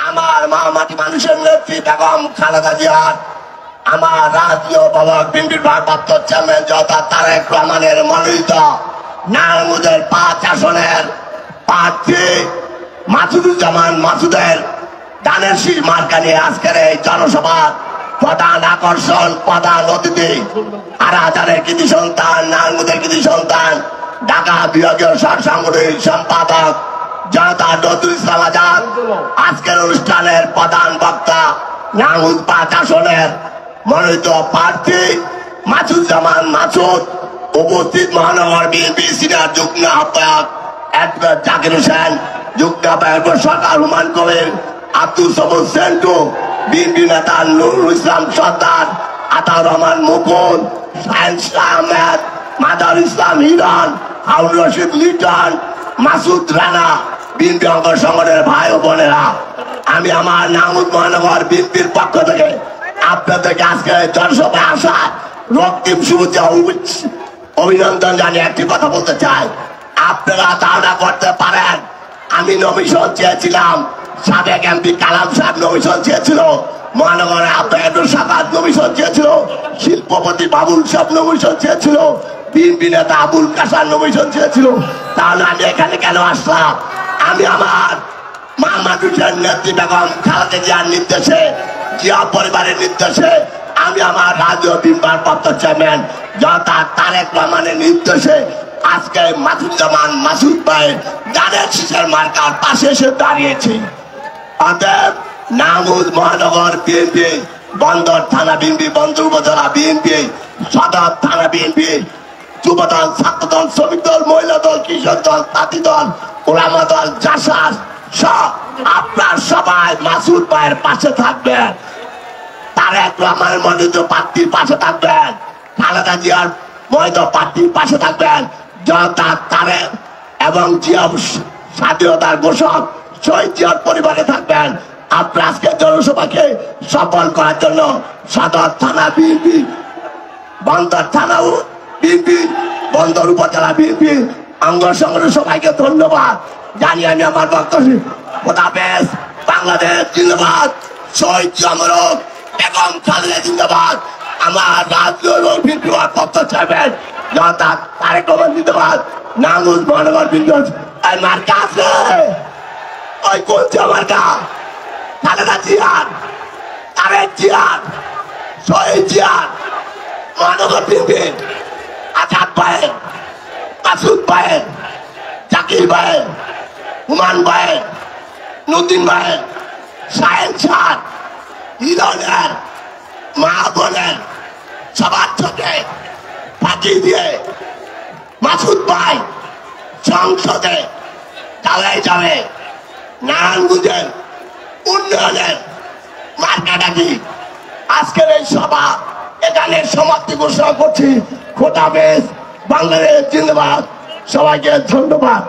আমার মা মাটি মানুষের নেত্রী বেগম খালেদা জিয়ার, আমার রাষ্ট্রীয় বাবা বিএনপির ভারপ্রাপ্ত চেয়ারম্যান জনাব তারেক রহমানের মনোনীত নারায়ণগঞ্জের 5 আসনের প্রার্থী মাসুদুজ্জামান মাসুদের ধানের শীষ মার্কা নিয়ে আজকের এই জনসভা প্রধান আকর্ষণ, প্রধান অতিথি আরাজানের কৃতি সন্তান, নারায়ণগঞ্জের কৃতি সন্তান, ঢাকা বিভাগীয় সাংগঠনিক সম্পাদক জনতা নজরুল ইসলাম আজাদ, আজকের অনুষ্ঠানের প্রধান বক্তা নারায়ণগঞ্জ 5 আসনের মনোনীত প্রার্থী মাসুদুজ্জামান মাসুদ, উপস্থিত মহানগর বিএনপি সিনিয়র যুগ্ম আহ্বায়ক অ্যাডভোকেট জাকির হোসেন, যুগ্ম আহ্বায়ক সরকার হুমায়ুন কবির, আব্দুল সবুজ সেন্টু, বিএনপি নেতা নুরুল ইসলাম সর্দার, আতাউর রহমান মুকুল, সায়েন্স আহমেদ, মাদার ইসলাম হিরন, হারুন রশিদ লিটন, মাসুদ রানা, বিএনপি অঙ্গ সংগঠনের ভাই ও বোনেরা, আমি আমার নারায়ণগঞ্জ মহানগর বিএনপির পক্ষ থেকে আপনাদেরকে আজকে জনসভায় আসা রক্তিম শুভেচ্ছা অভিনন্দন জানিয়ে একটি কথা বলতে চাই। আপনারা ধারণা করতে পারেন আমি নমিশন চেয়েছিলাম, সাবেক এমপি কালাম সাহেব নমিশন চেয়েছিল, মহানগরের আব্দুল সাকাত নমিশন চেয়েছিল, শিল্পপতি বাবুল সাহেব নমিশন চেয়েছিল, বিএনপি নেতা আবুল কাসার নমিশন চেয়েছিল। তাহলে আমি এখানে কেন আসলাম? আমি আমার মা মানুষের নেত্রী বেগম খালেদা জিয়ার নির্দেশে, জিয়া পরিবারের নির্দেশে, আমি আমার রাজ্য বিএনপির ভারপ্রাপ্ত চেয়ারম্যান জনাব তারেক রহমানের নির্দেশে আজকে মাসুদুজ্জামান মাসুদ ভাই ধানের শীষের মার্কার পাশে এসে দাঁড়িয়েছি। অতএব নারায়ণগঞ্জ মহানগর বিএনপি, বন্দর থানা বিএনপি, বন্দর উপজেলা বিএনপি, সদর থানা বিএনপি, যুবদল, ছাত্রদল, শ্রমিক দল, মহিলা দল, কৃষক দল, তাঁতি দল, ওলামা দল, জাসাস সব আপনার সবাই মাসুদ ভাইয়ের পাশে থাকবেন, তারেক রহমানের মনোনীত প্রার্থীর পাশে থাকবেন, খালেদা জিয়ার মনোনীত প্রার্থীর পাশে থাকবেন, জনতা তারেক এবং জিয়া স্বাধীনতার ঘোষক শহীদ জিয়ার পরিবারে থাকবেন। আপনার আজকে জনসভাকে সফল করার জন্য সদর থানা বিএনপি, বন্দর থানা বিএনপি, বন্দর উপজেলা বিএনপি অঙ্গ সংগঠন সবাইকে ধন্যবাদ জানিয়ে আমি আমার বক্তব্য খোদাফেজ। বাংলাদেশ জিন্দাবাদ, শহীদ জিয়া বেগম খালেদা জিন্দাবাদ, আমার রাজ্য ভারপ্রাপ্ত চেয়ারম্যান জনাব তারেক রহমান জিন্দাবাদ, নারায়ণগঞ্জ মহানগর বিএনপি মার্কা আছে, ওই কোনটা মার্কা? খালেদা জিয়ার, তারেক জিয়ার, শহীদ জিয়ার, মহানগর বিএনপি, আজাদ ভাইয়ের, মাসুদ ভাইয়ের, জাকির ভাইয়ের, হুমায়ুন ভাইয়ের, নদীন ভাইয়ের, সায়েন্স স্যার, হিরনের, মা বোনের সবার চোখে ফাঁকি দিয়ে মাসুদ ভাই সংসদে চালাই যাবে। নারায়ণগঞ্জের উন্নয়নের মার্কাটা কি? আজকের এই সভা এখানে সমাপ্তি ঘোষণা করছি। খোদাফেজ। বাংলাদেশ জিন্দাবাদ। সবাইকে ধন্যবাদ।